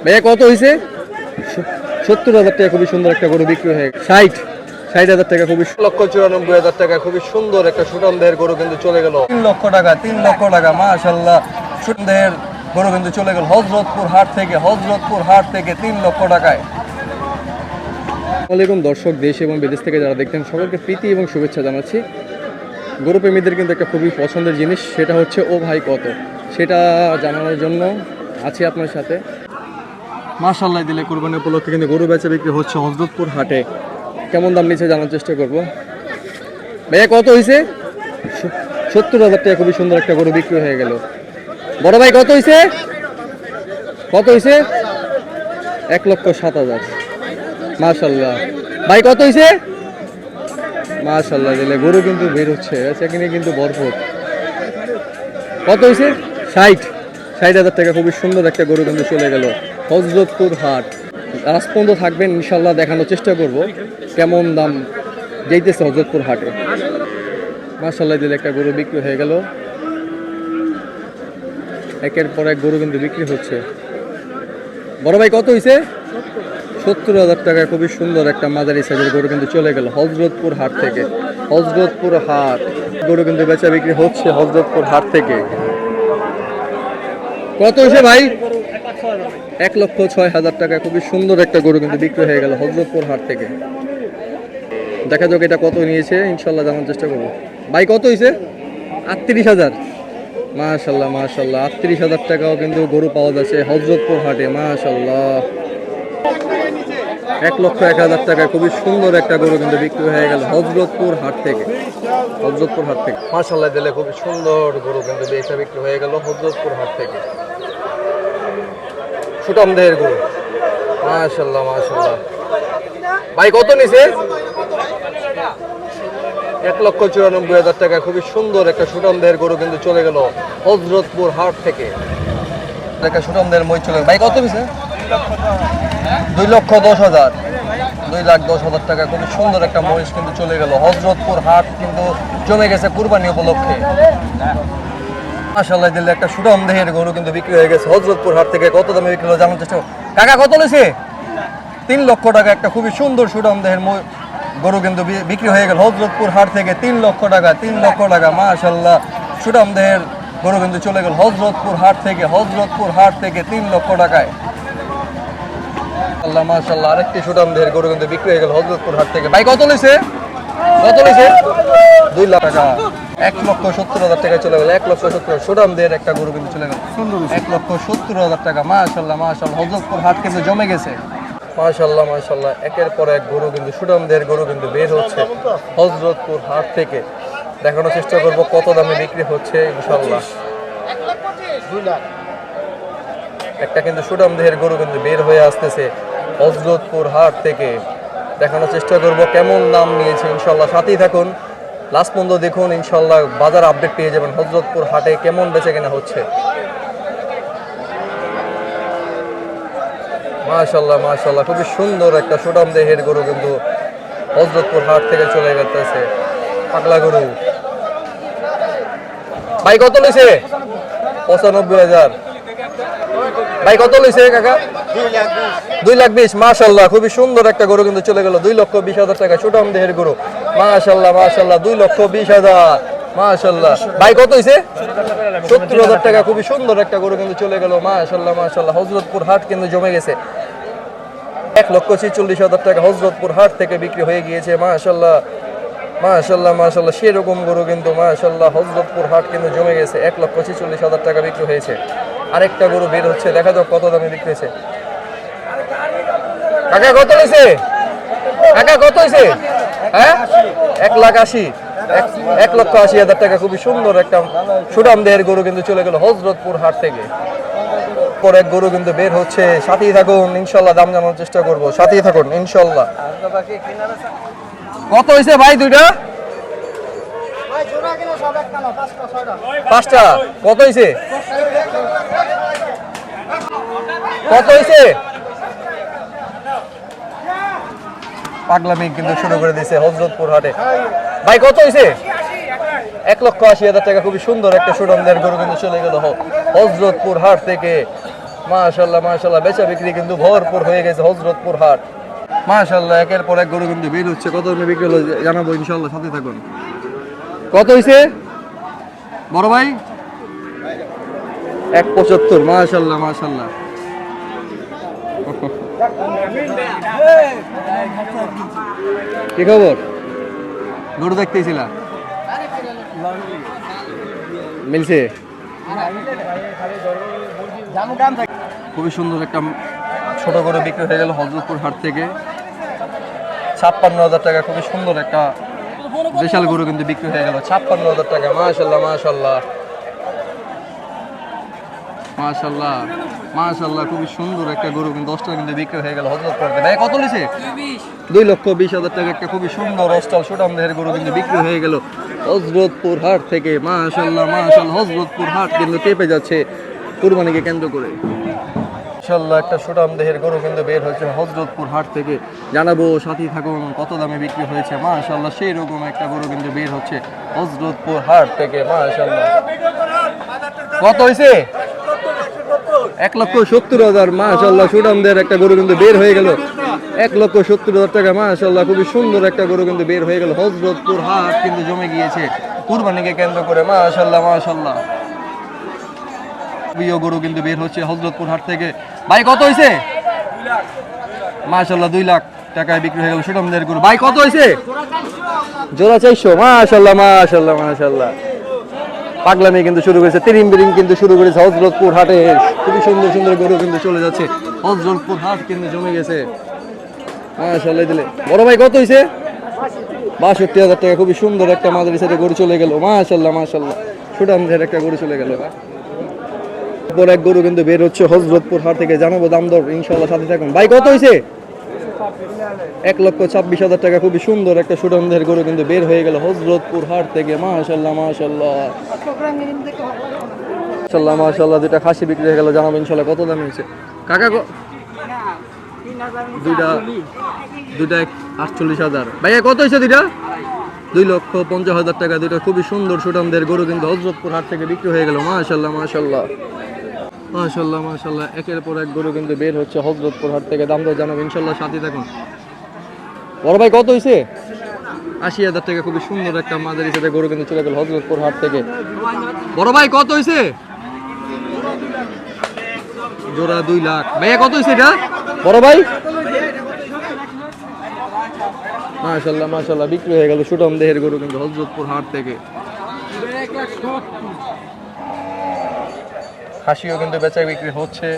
ভাইয়া কত হয়েছে? 70,000 টাকা খুবই সুন্দর একটা গরু বিক্রি হয়ে 60,000 টাকা খুবই 1,94,000 টাকা খুবই সুন্দর একটা সুঠাম দেহের গরু কিন্তু চলে গেল 3 লক্ষ টাকা মাশাআল্লাহ সুঠাম দেহের গরু কিন্তু চলে গেল হযরতপুর হাট থেকে 3 লক্ষ টাকায়। আসসালামু আলাইকুম দর্শক, দেশ এবং বিদেশ থেকে যারা দেখতেন সকলকে প্রীতি এবং শুভেচ্ছা জানাচ্ছি। গরু প্রেমীদের কিন্তু একটা খুবই পছন্দের জিনিস, সেটা হচ্ছে ও ভাই কত, সেটা জানানোর জন্য আছি আপনার সাথে। মাশাআল্লাহ দিলে কুরবানি উপলক্ষে কিন্তু গরু বেচা বিক্রি হচ্ছে হযরতপুর হাটে। কেমন দাম নিচ্ছে জানার চেষ্টা করব। ভাইয়া কত হয়েছে? 70,000 টাকা খুবই সুন্দর একটা গরু বিক্রি হয়ে গেল। বড় ভাই কত হয়েছে? 1,07,000। মাশাআল্লাহ ভাই কত হয়েছে? মাশাআল্লাহ দিলে গরু কিন্তু বের হচ্ছে, সেখানে কিন্তু ভরপুর। কত হয়েছে? 60,000 টাকা খুবই সুন্দর একটা গরু কিন্তু চলে গেল হযরতপুর হাট। লাস্ট পর্যন্ত থাকবেন, ইনশাল্লাহ দেখানোর চেষ্টা করব কেমন দাম যাইতেছে হযরতপুর হাটে। মাশাআল্লাহ দিলে একটা গরু বিক্রি হয়ে গেল, একের পর এক গরু কিন্তু বিক্রি হচ্ছে। বড় ভাই কত হয়েছে? 70,000 টাকা খুবই সুন্দর একটা মাঝারি সাইজের গরু কিন্তু চলে গেল হযরতপুর হাট থেকে। হযরতপুর হাট গরু কিন্তু বেচা বিক্রি হচ্ছে হযরতপুর হাট থেকে। কত হয়েছে ভাই? 1,06,000 টাকা খুবই সুন্দর একটা গরু কিন্তু বিক্রি হয়ে গেল হযরতপুর হাট থেকে। দেখা যাক এটা কত নিয়েছে, ইনশাল্লাহ জানার চেষ্টা করবো। ভাই কত হয়েছে? 38,000। মাশাল্লাহ 38,000 টাকাও কিন্তু গরু পাওয়া যাচ্ছে হযরতপুর হাটে। মাশাল্লাহ 1,01,000 টাকা খুবই সুন্দর একটা গরু কিন্তু বিক্রি হয়ে গেল হযরতপুর হাট থেকে। মাশাল্লাহ দিলে খুবই সুন্দর গরু কিন্তু বেচা বিক্রি হয়ে গেল হযরতপুর হাট থেকে। সুঠাম দেহের গরু মাশাল্লাহ। ভাই কত নিছে? 1,94,000 টাকা খুবই সুন্দর একটা সুঠাম দেহের গরু কিন্তু চলে গেল হযরতপুর হাট থেকে। একটা সুঠাম দেহের মই চলে গেল। ভাই কত নিছে? 2,10,000। 2,10,000 টাকা খুবই সুন্দর একটা মহিষ কিন্তু চলে গেল হযরতপুর হাট কিন্তু জমে গেছে কুরবানি উপলক্ষে। মাশাআল্লাহ দিলে একটা সুঠাম দেহের গরু কিন্তু বিক্রি হয়ে গেছে হযরতপুর হাট থেকে। কত দামে বিক্রি হলো জানার চেষ্টা করব। কাকা কত লইছে? 3 লক্ষ টাকা একটা খুবই সুন্দর সুঠাম দেহের গরু কিন্তু বিক্রি হয়ে গেল হযরতপুর হাট থেকে 3 লক্ষ টাকা। মাশাআল্লাহ সুঠাম দেহের গরু কিন্তু চলে গেল হযরতপুর হাট থেকে 3 লক্ষ টাকায়। আল্লাহ মাশাআল্লাহ আরেকটি সুঠাম দেহের গরু কিন্তু বিক্রি হয়ে গেল হযরতপুর হাট থেকে। ভাই কত লইছে? 2 লাখ টাকা। 1,70,000 টাকা চলে গেল। 1,70,000 সুঠাম দেহের একটা গরু কিন্তু চলে গেল 1,70,000 টাকা। মাশাআল্লাহ হযরতপুর হাট কিন্তু জমে গেছে। মাশাআল্লাহ একের পর এক গরু কিন্তু সুঠাম দেহের গরু কিন্তু বের হচ্ছে হযরতপুর হাট থেকে। দেখানোর চেষ্টা করব কত দামে বিক্রি হচ্ছে ইনশাআল্লাহ। 2 লাখ একটা কিন্তু সুঠাম দেহের গরু কিন্তু বের হয়ে আসতেছে হযরতপুর হাট থেকে। দেখানোর চেষ্টা করব কেমন দাম নিয়েছে ইনশাআল্লাহ। সাথেই থাকুন, লাস্ট পর্যন্ত দেখুন, ইনশাআল্লাহ বাজার আপডেট পেয়ে যাবেন হযরতপুর হাটে কেমন বেচা কেনা হচ্ছে। মাশাআল্লাহ খুবই সুন্দর একটা সুঠাম দেহের গরু কিন্তু হযরতপুর হাট থেকে চলে গেছে পাগলা গরু। ভাই কত লইছে? 95,000। ভাই কত লইছে কাকা? 2,20,000। মাশাআল্লাহ খুবই সুন্দর একটা গরু কিন্তু চলে গেল 2,20,000 টাকা সুঠাম দেহের গরু। মাশাআল্লাহ 2,20,000। মাশাআল্লাহ ভাই কত হইছে? 70,000 টাকা খুবই সুন্দর একটা গরু কিন্তু চলে গেল। মাশাআল্লাহ হযরতপুর হাট কিন্তু জমে গেছে। 1,46,000 টাকা হযরতপুর হাট থেকে বিক্রি হয়ে গিয়েছে। মাশাআল্লাহ সেরকম গরু কিন্তু মাশাআল্লাহ হযরতপুর হাট কিন্তু জমে গেছে। 1,46,000 টাকা বিক্রি হয়েছে। আরেকটা গরু বের হচ্ছে, দেখা যাক কত দামে বিক্রি হয়েছে। কাকা কত হয়েছে? হ্যাঁ 1,80,000। 1,80,000 টাকা খুবই সুন্দর একটা সুঠাম দেহের গরু কিন্তু চলে গেল হযরতপুর হাট থেকে। পর এক গরু কিন্তু বের হচ্ছে, সাথেই থাকুন, ইনশাআল্লাহ দাম জানার চেষ্টা করব। সাথেই থাকুন ইনশাআল্লাহ। কত হয়েছে ভাই দুইটা? পাঁচটা। কত হয়েছে? পাগলামি কিন্তু শুরু করে দিয়েছে হযরতপুর হাটে। ভাই কত হয়েছে? 1,80,000 টাকা খুবই সুন্দর একটা সুঠাম দেহের গরু কিন্তু চলে গেল হযরতপুর হাট থেকে মাশাআল্লাহ মাশাআল্লাহ, বেচা বিক্রি কিন্তু ভরপুর হয়ে গেছে হযরতপুর হাট। মাশাআল্লাহ, একের পর এক গরু কিন্তু বের হচ্ছে। কত দামে বিক্রি হলো জানাবো ইনশাআল্লাহ, সাথে থাকুন। কত হইছে বড় ভাই? 175। মাশাআল্লাহ মাশাআল্লাহ। কি খবর? গরু দেখতেছিলা? মিলছে? খুবই সুন্দর একটা ছোট গরু বিক্রি হয়ে গেল হযরতপুর হাট থেকে 56,000 টাকা। খুবই সুন্দর একটা বিশাল গরু কিন্তু বিক্রি হয়ে গেল 56,000 টাকা। মাশাআল্লাহ মাশাআল্লাহ মাশাআল্লাহ মাশাআল্লাহ, খুবই সুন্দর একটা গরু কিন্তু 10টা কিন্তু বিক্রি হয়ে গেল হযরতপুর হাটে। ভাই কত লিছে? 2,20,000 টাকা একটা খুবই সুন্দর অস্টাল সুঠাম দেহের গরু কিন্তু বিক্রি হয়ে গেল হযরতপুর হাট থেকে। মাশাআল্লাহ মাশাআল্লাহ, হযরতপুর হাট কিন্তু কেঁপে যাচ্ছে কুরবানিকে কেন্দ্র করে। মাশাআল্লাহ, একটা সুঠাম দেহের গরু কিন্তু বের হয়েছে হযরতপুর হাট থেকে। জানাবো, সাথী থাকুন কত দামে বিক্রি হয়েছে। মাশাআল্লাহ, সেই রকম একটা গরু কিন্তু বের হচ্ছে হযরতপুর হাট থেকে। মাশাআল্লাহ, কত হইছে? 1,70,000। মাশাআল্লাহ, সুঠাম দেহের একটা গরু কিন্তু বের হয়ে গেল 1,70,000 টাকা। মাশাআল্লাহ, খুবই সুন্দর একটা গরু কিন্তু বের হয়ে গেল হযরতপুর হাট কিন্তু জমে গিয়েছে কুরবানিকে কেন্দ্র করে। মাশাআল্লাহ মাশাআল্লাহ, প্রিয় গরু কিন্তু বের হচ্ছে হযরতপুর হাট থেকে। ভাই কত হইছে? মাশাআল্লাহ, 2 লাখ টাকায় বিক্রি হয়ে গেল সুঠামদের গরু। ভাই কত হইছে? জোড়া 400। মাশাআল্লাহ মাশাআল্লাহ মাশাআল্লাহ, পাগলামি কিন্তু শুরু করেছে, তিরিম বিরিম কিন্তু শুরু করেছে হযরতপুর হাটে। খুবই সুন্দর সুন্দর গরু কিন্তু চলে যাচ্ছে হযরতপুর হাট কিন্তু জমে গেছে। মাশাআল্লাহ দিলে। বড় ভাই কত হইছে? 62,000 টাকা। খুবই সুন্দর একটা মাঝারি সাইজের গরু চলে গেল। মাশাআল্লাহ মাশাআল্লাহ, সুঠামদের একটা গরু চলে গেল। পর এক গরু কিন্তু বের হচ্ছে হযরতপুর হাট থেকে। জানাবো দাম দর ইনশাআল্লাহ, সাথে থাকুন। ভাই কত হইছে? 1,26,000 টাকা। খুবই সুন্দর একটা সুঠামদের গরু কিন্তু বের হয়ে গেল হযরতপুর হাট থেকে। মাশাআল্লাহ মাশাআল্লাহ মাশাআল্লাহ মাশাআল্লাহ, দুইটা খাসি বিক্রি হয়ে গেল। জানাবো ইনশাআল্লাহ কত দাম হয়েছে। কাকা দুইটা 48,000। ভাইয়া কত হয়েছে দুইটা? 2,50,000 টাকা। দুইটা খুবই সুন্দর সুঠামদের গরু কিন্তু হযরতপুর হাট থেকে বিক্রি হয়ে গেল। মাশাআল্লাহ মাশাআল্লাহ মাশাআল্লাহ মাশাআল্লাহ, একের পর এক গরু কিন্তু বের হচ্ছে হযরতপুর হাট থেকে। দাম দর জানাবো ইনশাআল্লাহ, সাথে থাকুন। বড় ভাই কত হইছে? 80,000 টাকা। খুবই সুন্দর একটা মাঝারি সাথে গরু কিন্তু চলে গেল হযরতপুর হাট থেকে। বড় ভাই কত হইছে? জোড়া 2 লাখ। ভাইয়া কত হইছে এটা? বড় ভাই মাশাআল্লাহ মাশাআল্লাহ, বিক্রি হয়ে গেল সুঠাম দেহের গরু কিন্তু হযরতপুর হাট থেকে। খাসিও কিন্তু বেচা বিক্রি হচ্ছে।